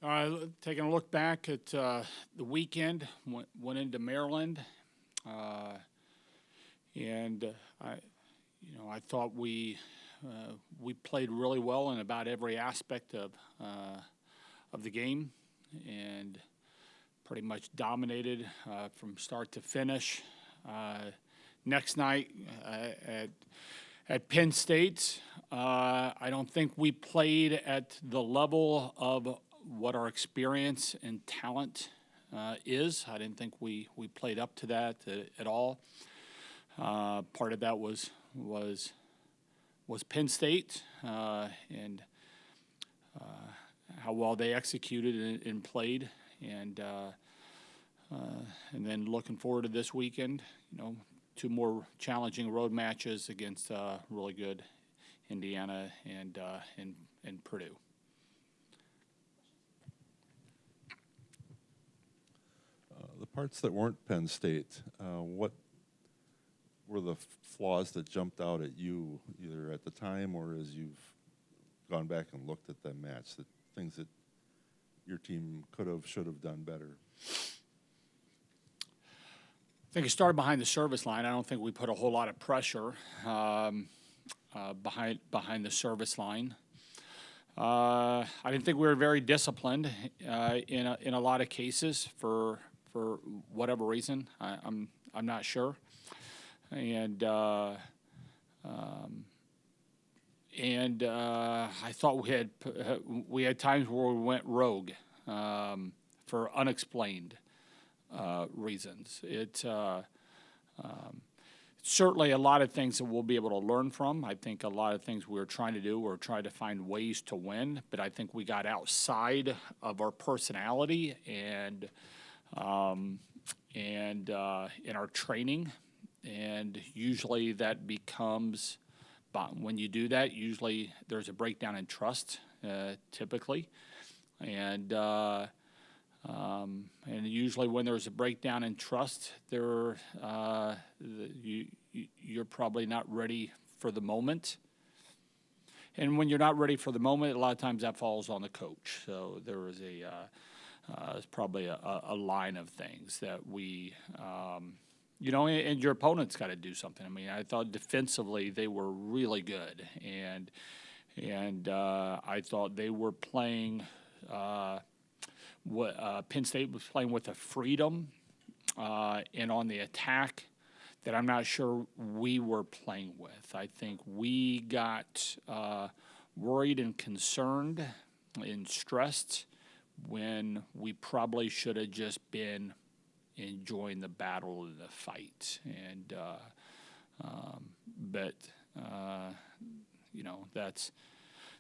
Taking a look back at the weekend, went into Maryland, uh, and I thought we played really well in about every aspect of the game, and pretty much dominated from start to finish. Next night at Penn State, I don't think we played at the level of what our experience and talent is. I didn't think we played up to that at all. Part of that was Penn State and how well they executed and played, and then looking forward to this weekend. Two more challenging road matches against really good Indiana and Purdue. The parts that weren't Penn State, what were the flaws that jumped out at you, either at the time or as you've gone back and looked at the match, the things that your team could have, should have done better? I think it started behind the service line. I don't think we put a whole lot of pressure behind the service line. I didn't think we were very disciplined in a lot of cases for whatever reason. I'm not sure, and I thought we had times where we went rogue for unexplained reasons. It's certainly a lot of things that we'll be able to learn from. I think a lot of things we were trying to do were trying to find ways to win, but I think we got outside of our personality and in our training, and usually that becomes, when you do that, usually there's a breakdown in trust, typically, and usually when there's a breakdown in trust, you're probably not ready for the moment. And when you're not ready for the moment, a lot of times that falls on the coach. So there is it's probably a line of things that we, and your opponent's got to do something. I mean, I thought defensively they were really good, and I thought they were playing. Penn State was playing with a freedom and on the attack that I'm not sure we were playing with. I think we got worried and concerned and stressed when we probably should have just been enjoying the battle and the fight. And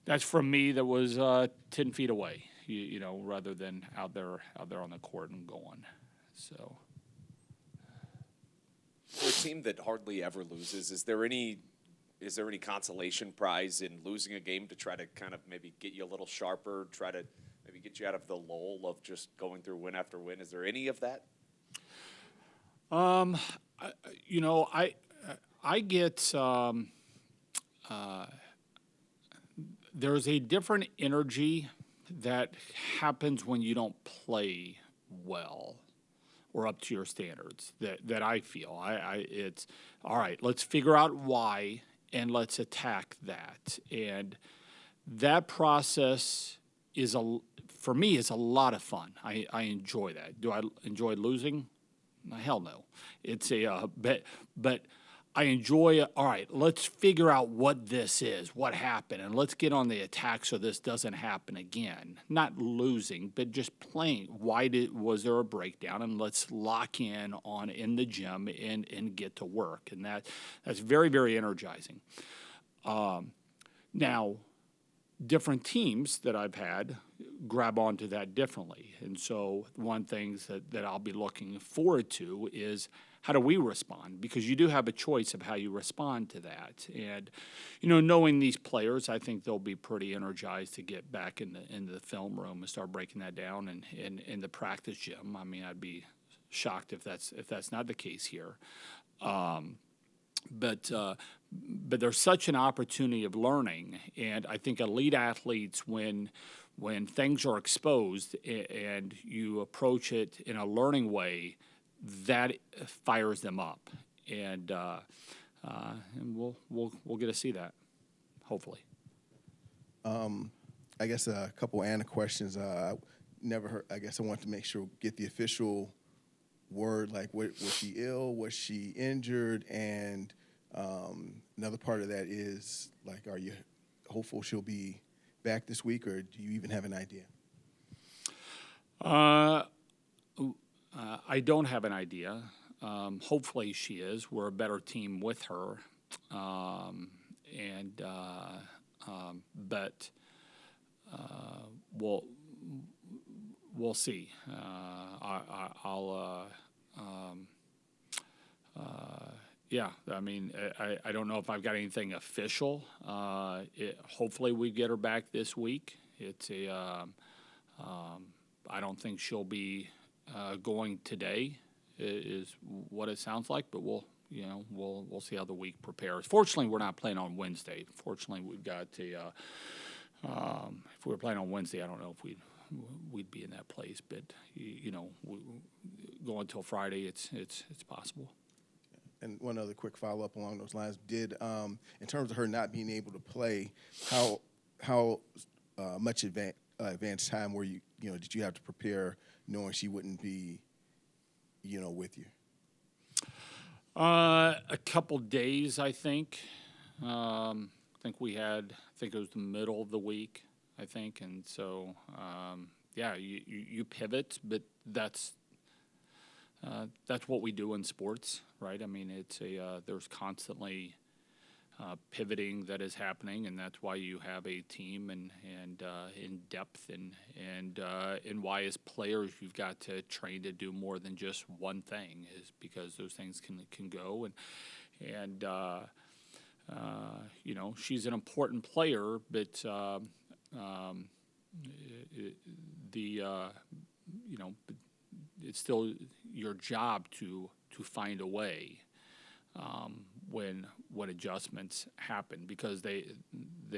that's from me that was 10 feet away. Rather than out there on the court and going. So, for a team that hardly ever loses, is there any consolation prize in losing a game to try to kind of maybe get you a little sharper, try to maybe get you out of the lull of just going through win after win? Is there any of that? I get there's a different energy that happens when you don't play well or up to your standards that I feel. It's all right, let's figure out why and let's attack that. And that process for me is a lot of fun. I enjoy that. Do I enjoy losing? Hell no. It's but I enjoy, all right, let's figure out what this is, what happened, and let's get on the attack so this doesn't happen again. Not losing, but just playing. Was there a breakdown? And let's lock in the gym and get to work. And that's very, very energizing. Now, different teams that I've had grab onto that differently. And so one thing that I'll be looking forward to is how do we respond? Because you do have a choice of how you respond to that. And, knowing these players, I think they'll be pretty energized to get back into the film room and start breaking that down and in the practice gym. I mean, I'd be shocked if that's not the case here. but there's such an opportunity of learning, and I think elite athletes, when things are exposed and you approach it in a learning way, that fires them up, and we'll get to see that, hopefully. I guess a couple Anna questions. Never heard. I guess I want to make sure get the official word. Like, was she ill? Was she injured? And another part of that is, like, are you hopeful she'll be back this week, or do you even have an idea? I don't have an idea. Hopefully she is. We're a better team with her, but we'll see. Yeah, I mean, I don't know if I've got anything official. Hopefully we get her back this week. I don't think she'll be going today, is what it sounds like, but we'll see how the week prepares. Fortunately, we're not playing on Wednesday. Fortunately, we've got if we were playing on Wednesday, I don't know if we'd be in that place, but going until Friday, it's possible. And one other quick follow-up along those lines. Did in terms of her not being able to play, how much advanced time were you did you have to prepare knowing she wouldn't be with you? A couple days, I think. I think it was the middle of the week, I think, and so yeah, you pivot, but that's what we do in sports, right? I mean, there's constantly pivoting that is happening, and that's why you have a team and in depth and why as players you've got to train to do more than just one thing, is because those things can go and she's an important player, but it's still your job to find a way when adjustments happen, because they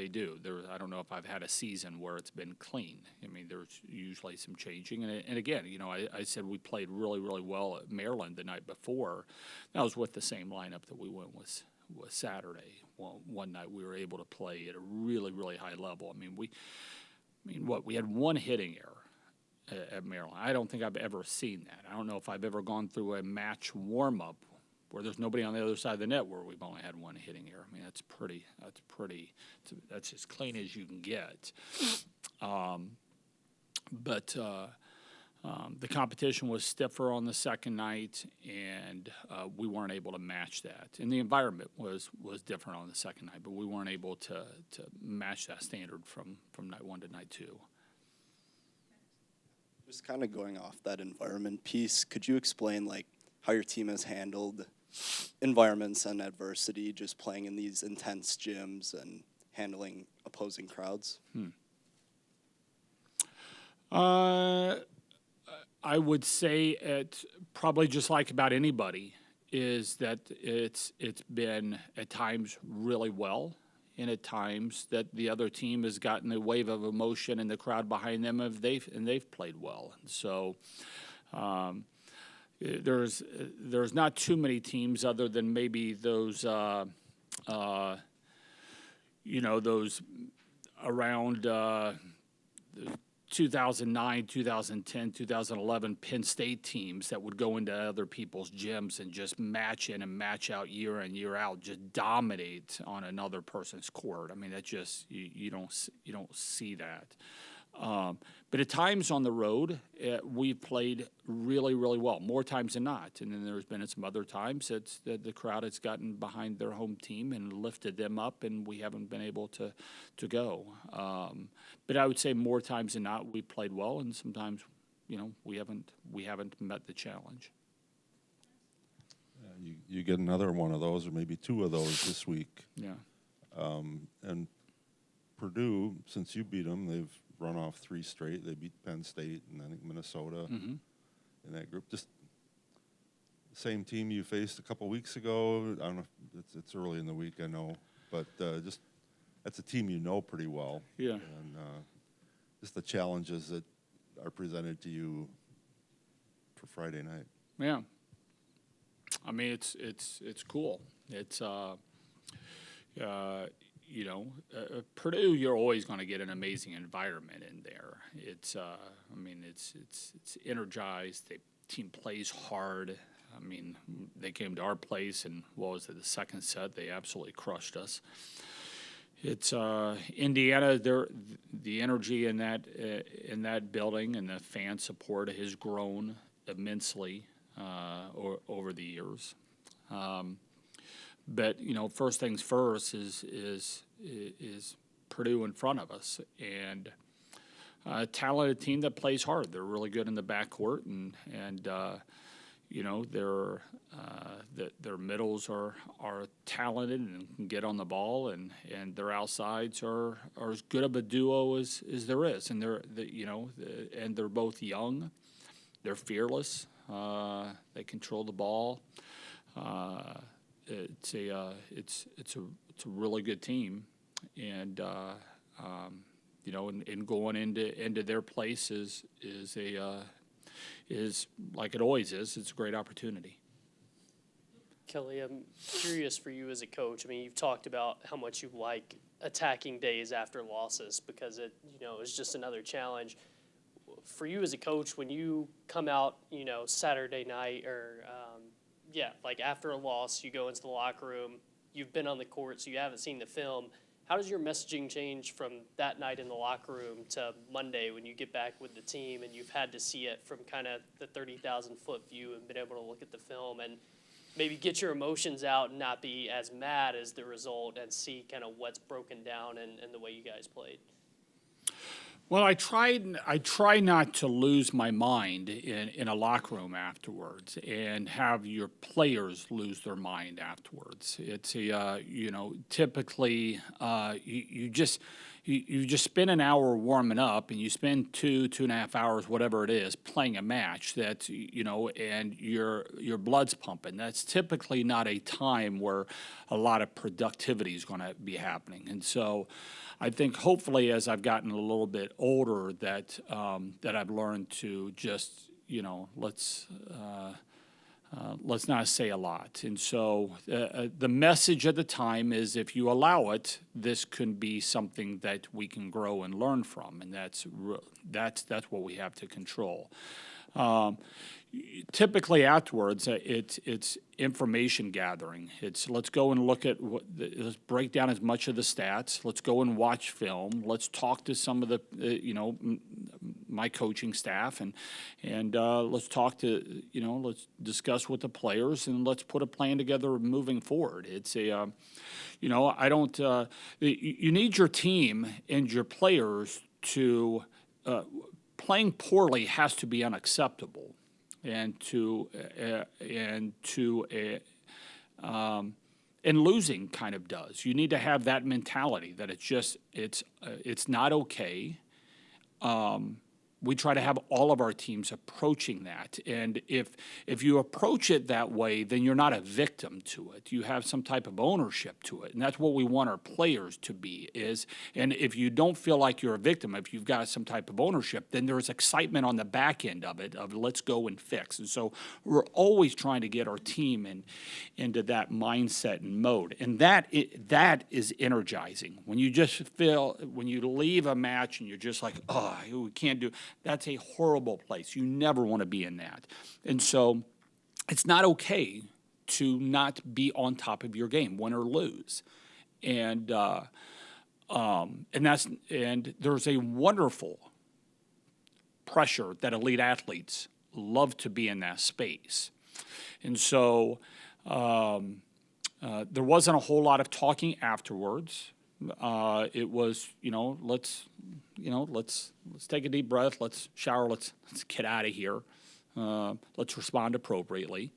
do. I don't know if I've had a season where it's been clean. I mean, there's usually some changing, and again, I said we played really, really well at Maryland the night before. That was with the same lineup that we went with Saturday. One night we were able to play at a really, really high level. I mean, we had one hitting error at Maryland. I don't think I've ever seen that. I don't know if I've ever gone through a match warm-up where there's nobody on the other side of the net where we've only had one hitting error. I mean, that's as clean as you can get. But the competition was stiffer on the second night, and we weren't able to match that. And the environment was different on the second night, but we weren't able to match that standard from night one to night two. Just kind of going off that environment piece, could you explain how your team has handled environments and adversity, just playing in these intense gyms and handling opposing crowds? I would say it probably just like about anybody is that it's been at times really well, and at times that the other team has gotten a wave of emotion and the crowd behind them they've played well. And so there's not too many teams other than maybe those those around 2009, 2010, 2011 Penn State teams that would go into other people's gyms and just match in and match out year in, year out, just dominate on another person's court. I mean, that just you don't see that. But at times on the road, we've played really, really well, more times than not. And then there's been some other times that the crowd has gotten behind their home team and lifted them up, and we haven't been able to go. But I would say more times than not, we played well, and sometimes, we haven't met the challenge. You get another one of those, or maybe two of those this week. Yeah. And Purdue, since you beat them, they've run off 3 straight. They beat Penn State and I think Minnesota in that group. Just same team you faced a couple weeks ago? I don't know. It's early in the week, I know, but just that's a team you know pretty well. Yeah. And just the challenges that are presented to you for Friday night. Yeah. I mean, it's cool. It's Purdue, you're always going to get an amazing environment in there. It's it's energized. The team plays hard. I mean, they came to our place, and what was it, the second set? They absolutely crushed us. It's Indiana. The energy in that building and the fan support has grown immensely over the years. But first things first is Purdue in front of us, and a talented team that plays hard. They're really good in the backcourt, and their middles are talented and can get on the ball, and their outsides are as good of a duo as there is, and they're both young. They're fearless. They control the ball. It's a really good team, and and going into their place is like it always is. It's a great opportunity. Kelly, I'm curious for you as a coach. I mean, you've talked about how much you like attacking days after losses because it's just another challenge. For you as a coach, when you come out, Saturday night or like after a loss, you go into the locker room, you've been on the court, so you haven't seen the film. How does your messaging change from that night in the locker room to Monday when you get back with the team and you've had to see it from kind of the 30,000-foot view and been able to look at the film and maybe get your emotions out and not be as mad as the result and see kind of what's broken down and the way you guys played? Well, I try not to lose my mind in a locker room afterwards and have your players lose their mind afterwards. It's typically you just spend an hour warming up and you spend 2.5 hours, whatever it is, playing a match that and your blood's pumping. That's typically not a time where a lot of productivity is going to be happening. And so I think hopefully as I've gotten a little bit older that I've learned to just let's not say a lot. And so the message at the time is if you allow it, this can be something that we can grow and learn from, and that's what we have to control. Typically afterwards, it's information gathering. It's let's go and look at let's break down as much of the stats. Let's go and watch film. Let's talk to some of the my coaching staff and let's talk to let's discuss with the players and let's put a plan together moving forward. It's I don't you need your team and your players to playing poorly has to be unacceptable. And losing kind of does. You need to have that mentality that it's not okay. We try to have all of our teams approaching that, and if you approach it that way, then you're not a victim to it. You have some type of ownership to it, and that's what we want our players to be. And if you don't feel like you're a victim, if you've got some type of ownership, then there's excitement on the back end of it of let's go and fix. And so we're always trying to get our team into that mindset and mode, and that is energizing. When you leave a match and you're just like, oh, we can't do. That's a horrible place. You never want to be in that. And so it's not okay to not be on top of your game, win or lose. And there's a wonderful pressure that elite athletes love to be in that space. And so there wasn't a whole lot of talking afterwards. It was, let's take a deep breath, let's shower, let's get out of here, let's respond appropriately,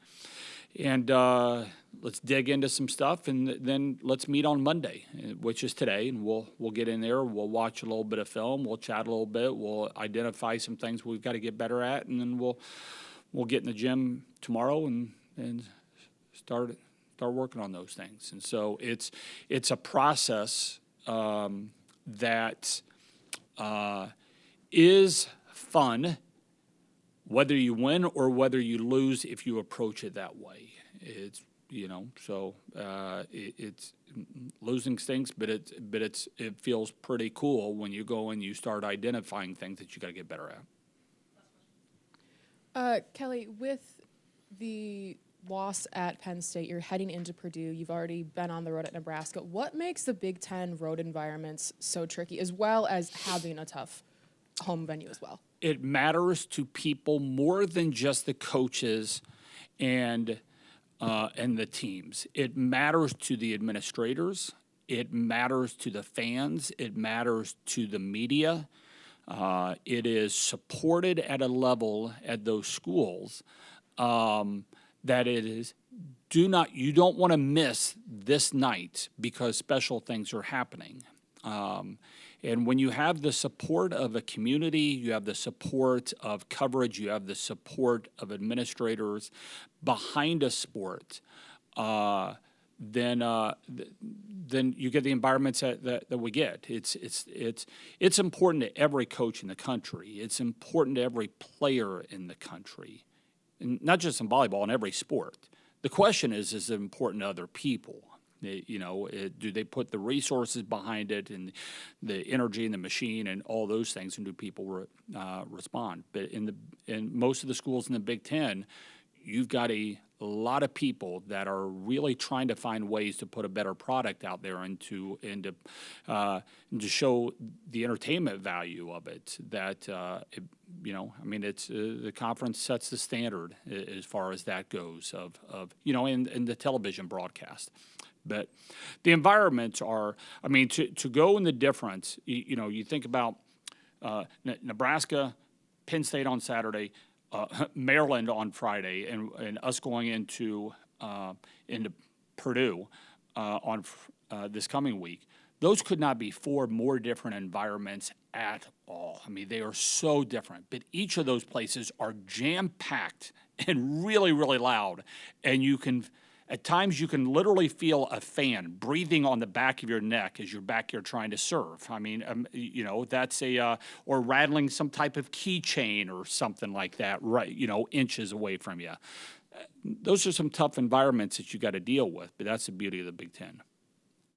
and let's dig into some stuff, and then let's meet on Monday, which is today, and we'll get in there, we'll watch a little bit of film, we'll chat a little bit, we'll identify some things we've got to get better at, and then we'll get in the gym tomorrow and and start working on those things. And so it's a process that is fun, whether you win or whether you lose. If you approach it that way, it's it's losing stinks, but it feels pretty cool when you go and you start identifying things that you got to get better at. Kelly, with the loss at Penn State, you're heading into Purdue. You've already been on the road at Nebraska. What makes the Big Ten road environments so tricky, as well as having a tough home venue as well? It matters to people more than just the coaches and the teams. It matters to the administrators. It matters to the fans. It matters to the media. It is supported at a level at those schools that it is. You don't want to miss this night because special things are happening. And when you have the support of a community, you have the support of coverage, you have the support of administrators behind a sport, then you get the environments that we get. It's important to every coach in the country. It's important to every player in the country, and not just in volleyball, in every sport. The question is it important to other people? Do they put the resources behind it and the energy in the machine and all those things, and do people respond? But in most of the schools in the Big Ten, you've got a lot of people that are really trying to find ways to put a better product out there and to show the entertainment value of it. That it's the conference sets the standard as far as that goes in the television broadcast. But the environments are, to go in the difference, you think about Nebraska, Penn State on Saturday, Maryland on Friday, and us going into Purdue on this coming week. Those could not be four more different environments at all. They are so different. But each of those places are jam-packed and really, really loud, and at times you can literally feel a fan breathing on the back of your neck as you're back here trying to serve. That's or rattling some type of keychain or something like that, right, inches away from you. Those are some tough environments that you got to deal with, but that's the beauty of the Big Ten.